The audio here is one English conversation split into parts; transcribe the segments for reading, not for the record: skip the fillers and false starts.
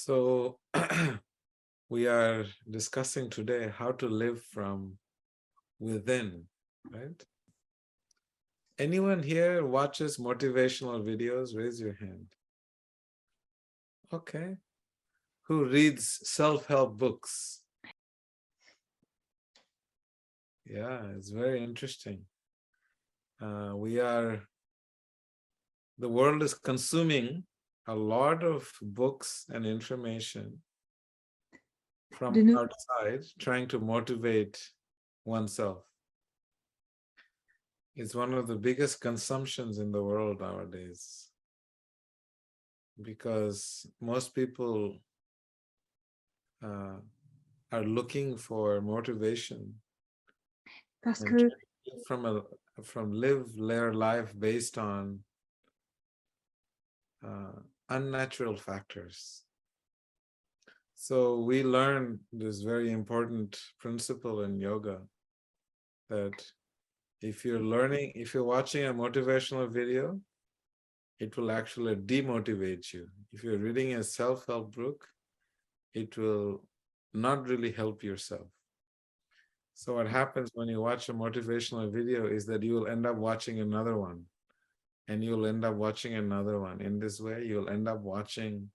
So we are discussing today how to live from within, right? Anyone here watches motivational videos? Raise your hand. Okay. Who reads self-help books? Yeah, it's very interesting. The world is consuming a lot of books and information De from nous, outside, trying to motivate oneself. It's one of the biggest consumptions in the world nowadays because most people uh, are looking for motivation parce and que trying to live from live their life based on unnatural factors. So we learn this very important principle in yoga that if you're watching a motivational video, it will actually demotivate you. If you're reading a self-help book, it will not really help yourself. So what happens when you watch a motivational video is that you will end up watching another one, and you'll end up watching another one. In this way, you'll end up watching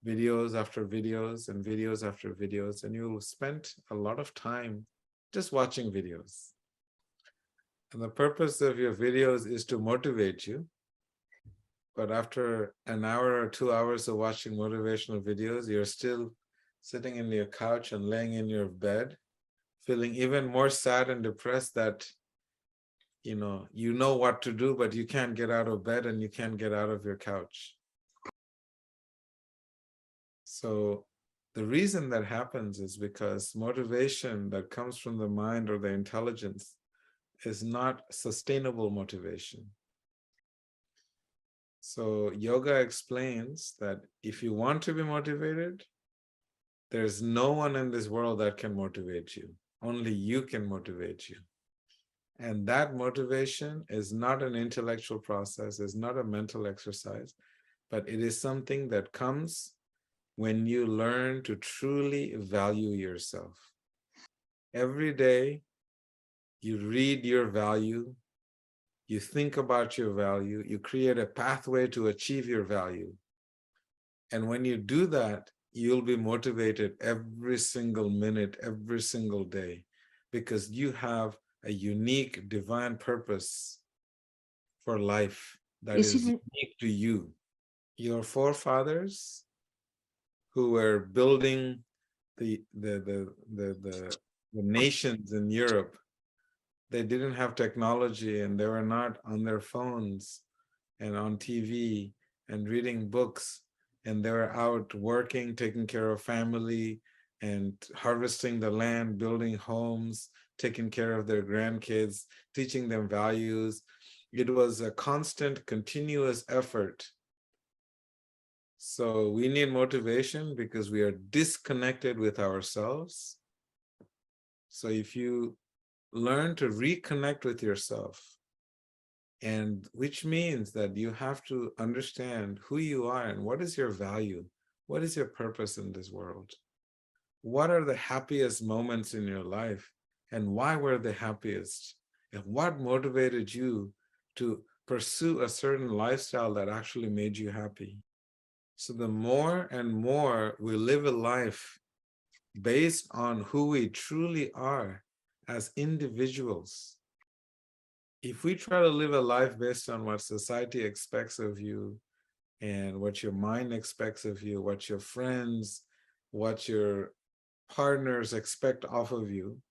videos after videos and videos after videos, and you'll spend a lot of time just watching videos. And the purpose of your videos is to motivate you. But after an hour or 2 hours of watching motivational videos, you're still sitting in your couch and laying in your bed, feeling even more sad and depressed that you know what to do, but you can't get out of bed and you can't get out of your couch. So the reason that happens is because motivation that comes from the mind or the intelligence is not sustainable motivation. So yoga explains that if you want to be motivated, there's no one in this world that can motivate you. Only you can motivate you. And that motivation is not an intellectual process, is not a mental exercise, but it is something that comes when you learn to truly value yourself. Every day, you read your value, you think about your value, you create a pathway to achieve your value. And when you do that, you'll be motivated every single minute, every single day, because you have a unique divine purpose for life that et si is vous, unique to you. Your forefathers who were building the the the the the, the nations in Europe, they didn't have technology and they were not on their phones and on TV and reading books, and they were out working, taking care of family and harvesting the land, building homes, taking care of their grandkids, teaching them values. It was a constant, continuous effort. So we need motivation because we are disconnected with ourselves. So if you learn to reconnect with yourself, and which means that you have to understand who you are and what is your value, what is your purpose in this world, what are the happiest moments in your life, and why were they happiest, and what motivated you to pursue a certain lifestyle that actually made you happy. So the more and more we live a life based on who we truly are as individuals, if we try to live a life based on what society expects of you and what your mind expects of you, what your friends, what your partners expect off of you,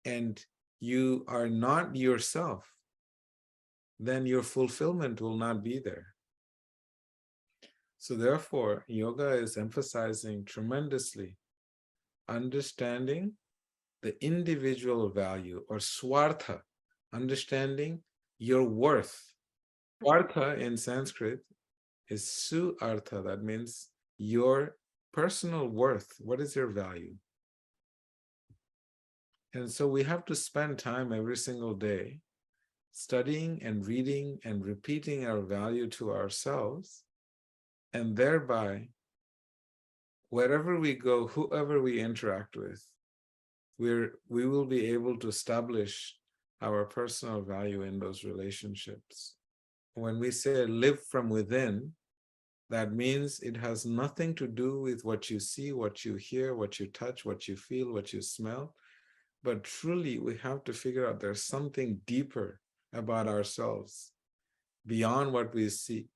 and you are not yourself, then your fulfillment will not be there. So therefore, yoga is emphasizing tremendously understanding the individual value, or swartha, understanding your worth. Swartha in Sanskrit is su artha, that means your personal worth. What is your value? And so we have to spend time every single day studying and reading and repeating our value to ourselves, and thereby wherever we go, whoever we interact with, we will be able to establish our personal value in those relationships. When we say live from within, that means it has nothing to do with what you see, what you hear, what you touch, what you feel, what you smell. But truly, we have to figure out there's something deeper about ourselves beyond what we see,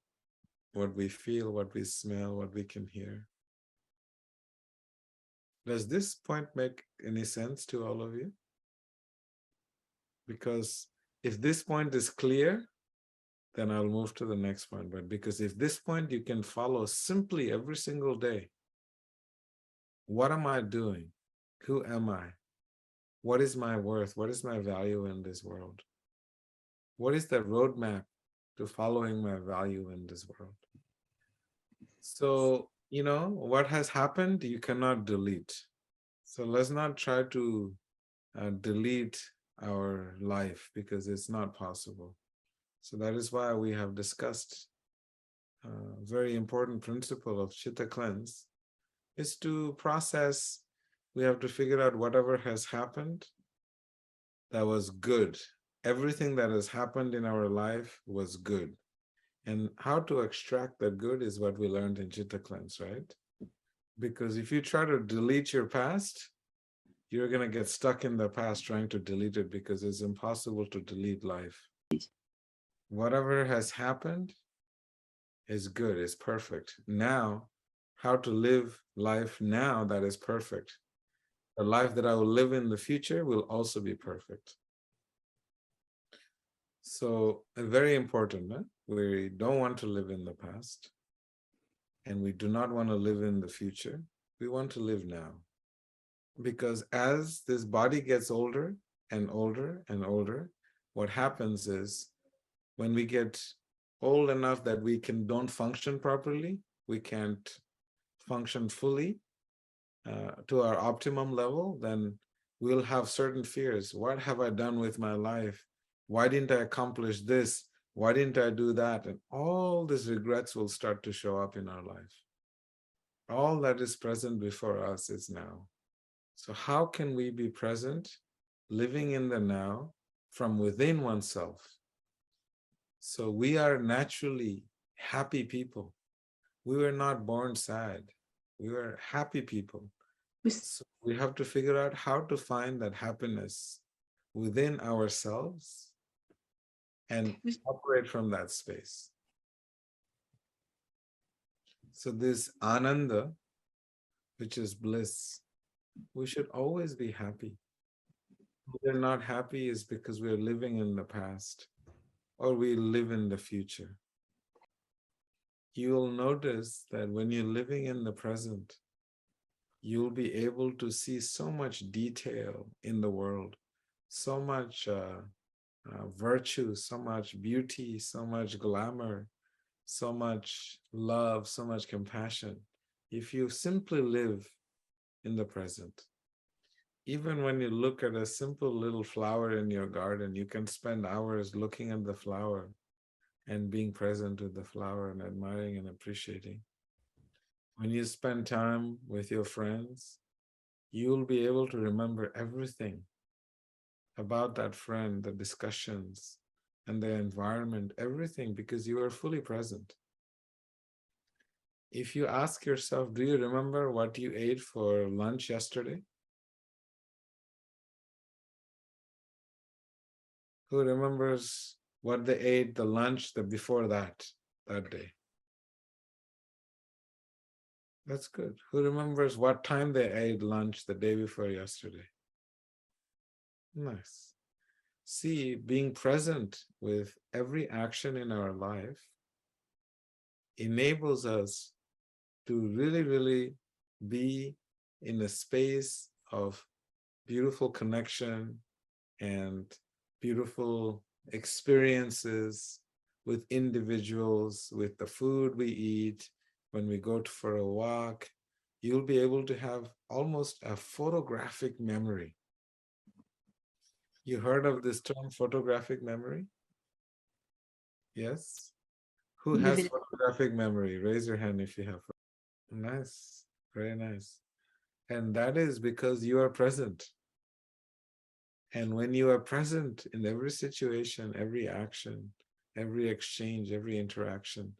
what we feel, what we smell, what we can hear. Does this point make any sense to all of you? Because if this point is clear, then I'll move to the next point. But because if this point you can follow simply every single day, what am I doing? Who am I? What is my worth? What is my value in this world? What is the roadmap to following my value in this world? So, what has happened, you cannot delete. So let's not try to delete our life because it's not possible. So that is why we have discussed a very important principle of Chitta cleanse is to process. We have to figure out whatever has happened that was good. Everything that has happened in our life was good. And how to extract that good is what we learned in Chitta cleanse, right? Because if you try to delete your past, you're going to get stuck in the past trying to delete it because it's impossible to delete life. Whatever has happened is good, is perfect. Now, how to live life now that is perfect. The life that I will live in the future will also be perfect. So, very important, huh? We don't want to live in the past, and we do not want to live in the future. We want to live now. Because as this body gets older and older and older, what happens is when we get old enough that we don't function properly, we can't function fully to our optimum level, then we'll have certain fears. What have I done with my life? Why didn't I accomplish this? Why didn't I do that? And all these regrets will start to show up in our life. All that is present before us is now. So how can we be present, living in the now from within oneself? So we are naturally happy people. We were not born sad. We were happy people. So we have to figure out how to find that happiness within ourselves and operate from that space. So this ananda, which is bliss, we should always be happy. If we're not happy is because we're living in the past or we live in the future. You'll notice that when you're living in the present, you'll be able to see so much detail in the world, so much virtue, so much beauty, so much glamour, so much love, so much compassion. If you simply live in the present, even when you look at a simple little flower in your garden, you can spend hours looking at the flower and being present with the flower and admiring and appreciating. When you spend time with your friends, you'll be able to remember everything about that friend, the discussions and the environment, everything, because you are fully present. If you ask yourself, do you remember what you ate for lunch yesterday? Who remembers what they ate the lunch before that day? That's good. Who remembers what time they ate lunch the day before yesterday? Nice. See, being present with every action in our life enables us to really, really be in a space of beautiful connection and beautiful experiences with individuals, with the food we eat, when we go for a walk. You'll be able to have almost a photographic memory. You heard of this term, photographic memory? Yes? Who has photographic memory? Raise your hand if you have. Nice. Very nice. And that is because you are present. And when you are present in every situation, every action, every exchange, every interaction,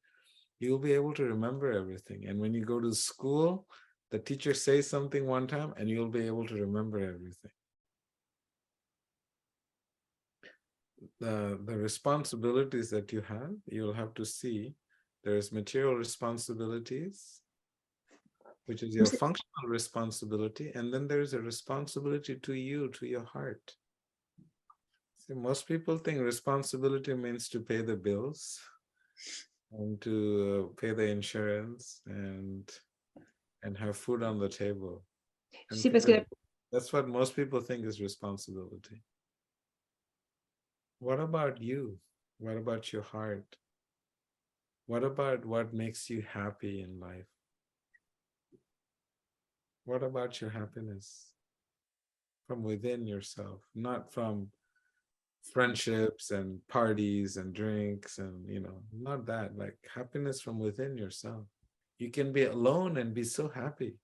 you'll be able to remember everything. And when you go to school, the teacher says something one time and you'll be able to remember everything. The responsibilities that you have, you'll have to see there's material responsibilities, which is your functional responsibility, and then there's a responsibility to you, to your heart. See, most people think responsibility means to pay the bills and to pay the insurance and have food on the table. And Sí, parce que that's what most people think is responsibility. What about you? What about your heart? What about what makes you happy in life? What about your happiness from within yourself, not from friendships and parties and drinks and, not that, like happiness from within yourself. You can be alone and be so happy.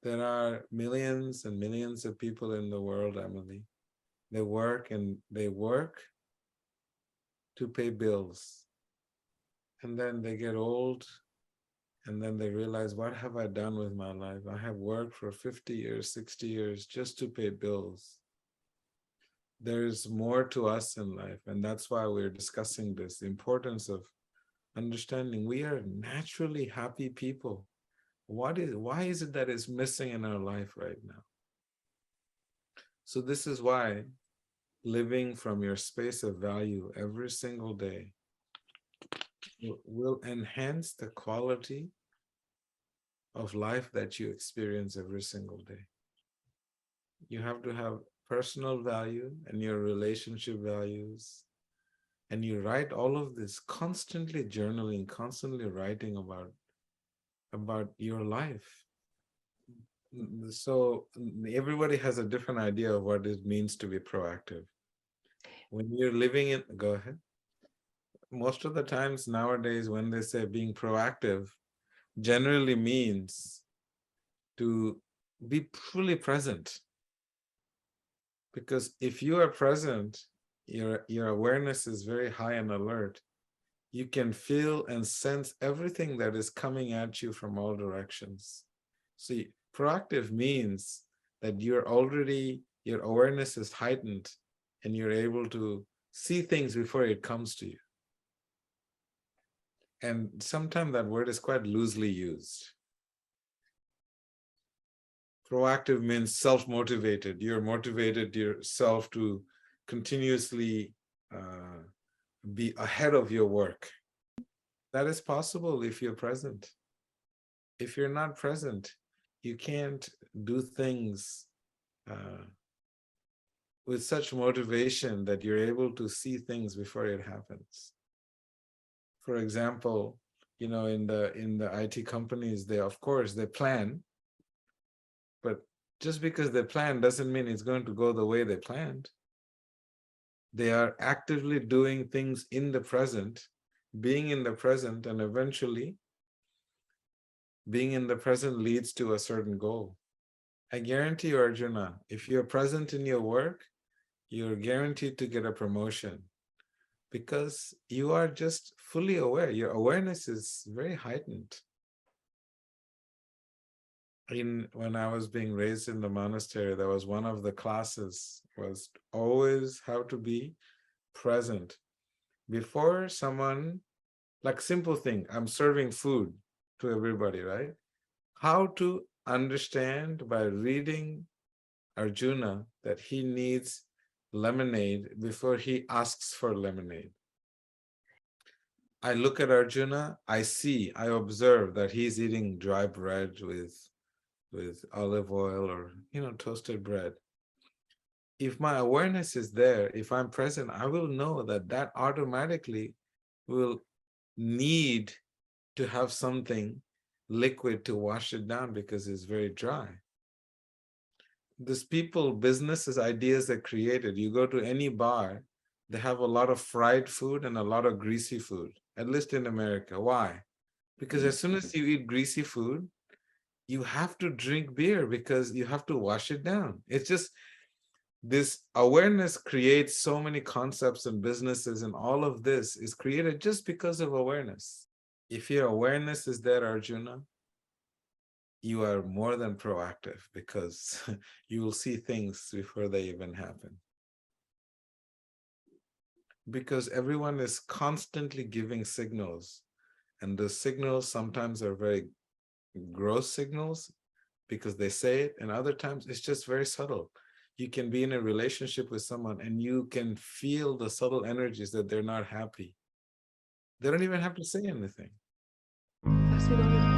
There are millions and millions of people in the world, Emily. They work to pay bills. And then they get old and then they realize, what have I done with my life? I have worked for 50 years, 60 years just to pay bills. There's more to us in life. And that's why we're discussing this, the importance of understanding we are naturally happy people. Why is it that it's missing in our life right now? So this is why living from your space of value every single day will enhance the quality of life that you experience every single day. You have to have personal value and your relationship values. And you write all of this, constantly journaling, constantly writing about your life. So everybody has a different idea of what it means to be proactive. When you're living in, go ahead. Most of the times nowadays, when they say being proactive, generally means to be fully present. Because if you are present, your awareness is very high and alert. You can feel and sense everything that is coming at you from all directions. See, proactive means that your awareness is heightened and you're able to see things before it comes to you. And sometimes that word is quite loosely used. Proactive means self-motivated. You're motivated yourself to continuously be ahead of your work. That is possible if you're present. If you're not present, you can't do things with such motivation that you're able to see things before it happens. For example, in the IT companies, they plan, but just because they plan doesn't mean it's going to go the way they planned. They are actively doing things in the present, being in the present, and eventually being in the present leads to a certain goal. I guarantee you, Arjuna, if you're present in your work, you're guaranteed to get a promotion because you are just fully aware. Your awareness is very heightened. When I was being raised in the monastery, that was one of the classes, was always how to be present. Before someone, like simple thing, I'm serving food to everybody, right? How to understand by reading Arjuna that he needs lemonade before he asks for lemonade. I look at Arjuna, I observe that he's eating dry bread with olive oil or, toasted bread. If my awareness is there, if I'm present, I will know that automatically will need to have something liquid to wash it down because it's very dry. These people, businesses, ideas are created. You go to any bar, they have a lot of fried food and a lot of greasy food, at least in America. Why? Because as soon as you eat greasy food, you have to drink beer because you have to wash it down. It's just this awareness creates so many concepts and businesses, and all of this is created just because of awareness. If your awareness is there, Arjuna, you are more than proactive because you will see things before they even happen. Because everyone is constantly giving signals, and the signals sometimes are very gross signals because they say it, and other times it's just very subtle. You can be in a relationship with someone and you can feel the subtle energies that they're not happy. They don't even have to say anything. Bhaktivedanta